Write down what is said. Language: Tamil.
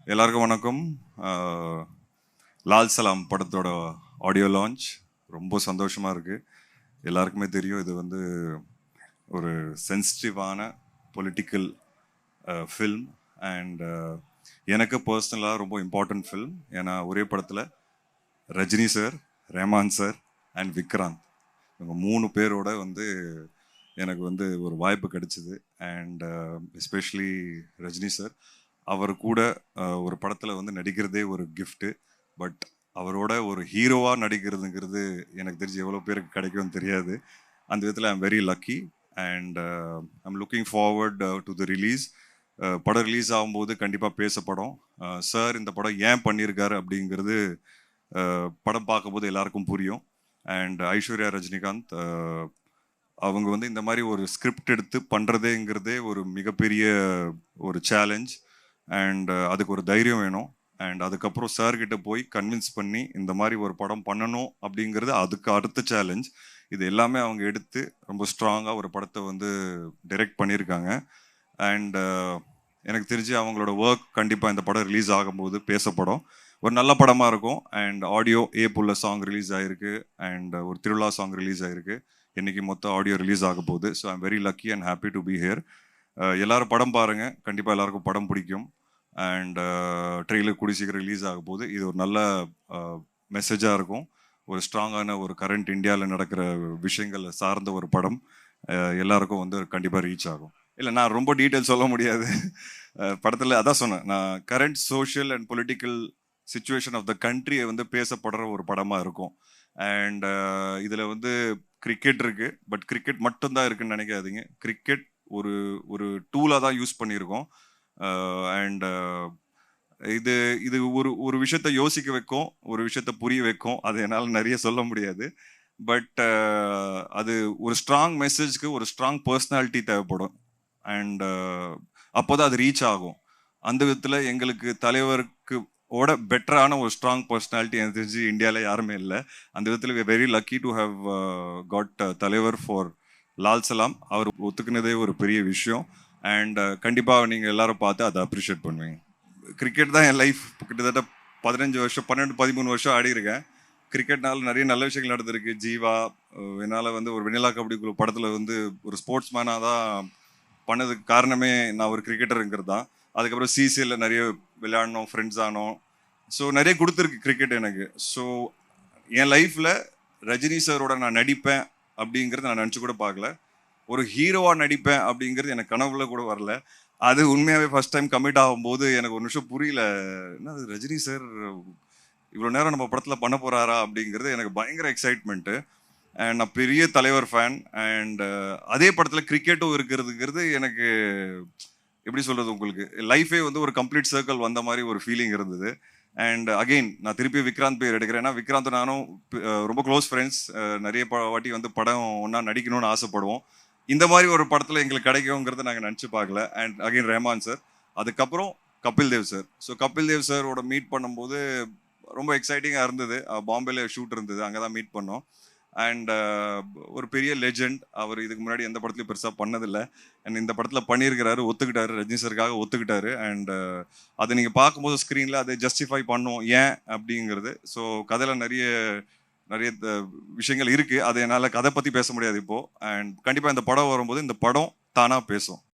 எல்லாருக்கும் வணக்கம். லால் சலாம் படத்தோட ஆடியோ லான்ச் ரொம்ப சந்தோஷமாக இருக்குது. எல்லாருக்குமே தெரியும் இது வந்து ஒரு சென்சிட்டிவான பொலிட்டிக்கல் ஃபில்ம் அண்ட் எனக்கு பர்சனலாக ரொம்ப இம்பார்ட்டன்ட் ஃபில்ம். ஏன்னா ஒரே படத்தில் Rajini sir, Rahman sir and Vikrant இவங்க 3 பேரோட வந்து எனக்கு வந்து ஒரு வாய்ப்பு கிடைச்சிது. அண்ட் எஸ்பெஷலி ரஜினி சார் அவர் கூட ஒரு படத்தில் வந்து நடிக்கிறதே ஒரு கிஃப்ட்டு. பட் அவரோட ஒரு ஹீரோவாக நடிக்கிறதுங்கிறது எனக்கு தெரிஞ்சு எவ்வளோ பேருக்கு கிடைக்கும்னு தெரியாது. அந்த விதத்தில் I'm very lucky and I'm looking forward to the release. படம் ரிலீஸ் ஆகும்போது கண்டிப்பாக பேசப்படும். சார் இந்த படம் ஏன் பண்ணியிருக்காரு அப்படிங்கிறது படம் பார்க்கும்போது எல்லாருக்கும் புரியும். அண்ட் ஐஸ்வர்யா ரஜினிகாந்த் அவங்க வந்து இந்த மாதிரி ஒரு ஸ்கிரிப்ட் எடுத்து பண்ணுறதேங்கிறதே ஒரு மிகப்பெரிய ஒரு சேலஞ்ச். அண்ட் அதுக்கு ஒரு தைரியம் வேணும். அண்ட் அதுக்கப்புறம் சார்கிட்ட போய் கன்வின்ஸ் பண்ணி இந்த மாதிரி ஒரு படம் பண்ணணும் அப்படிங்கிறது அதுக்கு அடுத்த சேலஞ்ச். இது எல்லாமே அவங்க எடுத்து ரொம்ப ஸ்ட்ராங்காக ஒரு படத்தை வந்து டைரக்ட் பண்ணியிருக்காங்க. அண்ட் எனக்கு தெரிஞ்சு அவங்களோட ஒர்க் கண்டிப்பாக இந்த படம் ரிலீஸ் ஆகும்போது பேசப்படும். ஒரு நல்ல படமாக இருக்கும். அண்ட் ஆடியோ புள்ள சாங் ரிலீஸ் ஆகிருக்கு. அண்ட் ஒரு திருவிழா சாங் ரிலீஸ் ஆகிருக்கு. இன்னைக்கு மொத்தம் ஆடியோ ரிலீஸ் ஆக போகுது. So I'm very lucky and happy to be here. எல்லாரும் படம் பாருங்கள், கண்டிப்பாக எல்லாருக்கும் படம் பிடிக்கும். அண்ட் ட்ரெய்லர் கூடி சீக்கிரம் ரிலீஸ் ஆக போகுது. இது ஒரு நல்ல மெசேஜாக இருக்கும். ஒரு ஸ்ட்ராங்கான ஒரு கரண்ட் இந்தியாவில் நடக்கிற விஷயங்களை சார்ந்த ஒரு படம் எல்லாருக்கும் வந்து கண்டிப்பாக ரீச் ஆகும். இல்லை, நான் ரொம்ப டீட்டெயில் சொல்ல முடியாது. படத்தில் அதான் சொன்னேன், நான் current social and political situation of the கண்ட்ரியை வந்து பேசப்படுற ஒரு படமாக இருக்கும். அண்ட் இதில் வந்து கிரிக்கெட் இருக்குது. பட் கிரிக்கெட் மட்டும்தான் இருக்குன்னு நினைக்காதீங்க. கிரிக்கெட் ஒரு ஒரு டூலாக தான் யூஸ் பண்ணியிருக்கோம். அண்ட் இது இது ஒரு ஒரு விஷயத்த யோசிக்க வைக்கும், ஒரு விஷயத்த புரிய வைக்கும். அது என்னால் நிறைய சொல்ல முடியாது. பட் அது ஒரு ஸ்ட்ராங் மெசேஜ்க்கு ஒரு ஸ்ட்ராங் பர்சனாலிட்டி தேவைப்படும். அண்ட் அப்போதான் அது ரீச் ஆகும். அந்த விதத்தில் எங்களுக்கு தலைவருக்கு ஓட பெட்டரான ஒரு ஸ்ட்ராங் பர்சனாலிட்டி எனக்கு தெரிஞ்சு இந்தியாவில் யாருமே இல்லை. அந்த விதத்தில் very lucky to have got Thalaivar for Lal Salaam. அவர் ஒத்துக்குனதே ஒரு பெரிய விஷயம். அண்ட் கண்டிப்பாக நீங்கள் எல்லாரும் பார்த்து அதை அப்ரிஷியேட் பண்ணுவீங்க. கிரிக்கெட் தான் என் லைஃப். கிட்டத்தட்ட 15 வருஷம், 12 13 வருஷம் ஆடி இருக்கேன். கிரிக்கெட்னால நிறைய நல்ல விஷயங்கள் நடந்திருக்கு. ஜீவா, என்னால் வந்து ஒரு வெண்ணிலா கபடி குழு படத்தில் வந்து ஒரு ஸ்போர்ட்ஸ் மேனாக தான் பண்ணதுக்கு காரணமே நான் ஒரு கிரிக்கெட்டருங்கிறது தான். அதுக்கப்புறம் சிசிஎல்ல நிறைய விளையாடணும், ஃப்ரெண்ட்ஸ் ஆனோம். ஸோ நிறைய கொடுத்துருக்கு கிரிக்கெட் எனக்கு. ஸோ என் லைஃப்பில் ரஜினி சாரோட நான் நடிப்பேன் அப்படிங்கிறது நான் நினச்சி கூட பார்க்கல. ஒரு ஹீரோவாக நடிப்பேன் அப்படிங்கிறது எனக்கு கனவுல கூட வரல. அது உண்மையாகவே ஃபர்ஸ்ட் டைம் கமிட் ஆகும்போது எனக்கு ஒரு நிமிஷம் புரியல. என்ன ரஜினி சார் இவ்வளோ நேரம் நம்ம படத்தில் பண்ண போகிறாரா அப்படிங்கிறது எனக்கு பயங்கர எக்ஸைட்மெண்ட்டு. அண்ட் நான் பெரிய தலைவர் ஃபேன். அண்ட் அதே படத்தில் கிரிக்கெட்டும் இருக்கிறதுங்கிறது எனக்கு எப்படி சொல்கிறது, உங்களுக்கு லைஃபே வந்து ஒரு கம்ப்ளீட் சர்க்கிள் வந்த மாதிரி ஒரு ஃபீலிங் இருந்தது. அண்ட் அகெயின் நான் திருப்பி விக்ராந்த் பேர் எடுக்கிறேன். ஏன்னா விக்ராந்த் நானும் ரொம்ப க்ளோஸ் ஃப்ரெண்ட்ஸ். நிறைய வாட்டி வந்து படம் ஒன்றா நடிக்கணும்னு ஆசைப்படுவோம். இந்த மாதிரி ஒரு படத்தில் எங்களுக்கு கிடைக்குங்கிறத நாங்கள் நினச்சி பார்க்கல. அண்ட் அகெயின் ரஹ்மான் சார், அதுக்கப்புறம் கபில் தேவ் சார். ஸோ கபில் தேவ் சாரோட மீட் பண்ணும்போது ரொம்ப எக்ஸைட்டிங்காக இருந்தது. பாம்பேல ஷூட் இருந்தது, அங்கே தான் மீட் பண்ணோம். அண்ட் ஒரு பெரிய லெஜெண்ட். அவர் இதுக்கு முன்னாடி எந்த படத்துலையும் பெருசாக பண்ணதில்லை. அண்ட் இந்த படத்தில் பண்ணியிருக்கிறாரு, ஒத்துக்கிட்டாரு, ரஜினி சாருக்காக ஒத்துக்கிட்டாரு. அண்ட் அதை நீங்கள் பார்க்கும்போது ஸ்க்ரீனில் அதை ஜஸ்டிஃபை பண்ணும் ஏன் அப்படிங்கிறது. ஸோ கதையில் நிறைய நிறைய விஷயங்கள் இருக்குது. அது என்னால் கதை பற்றி பேச முடியாது இப்போது. அண்ட் கண்டிப்பாக இந்த படம் வரும்போது இந்த படம் தானாக பேசும்.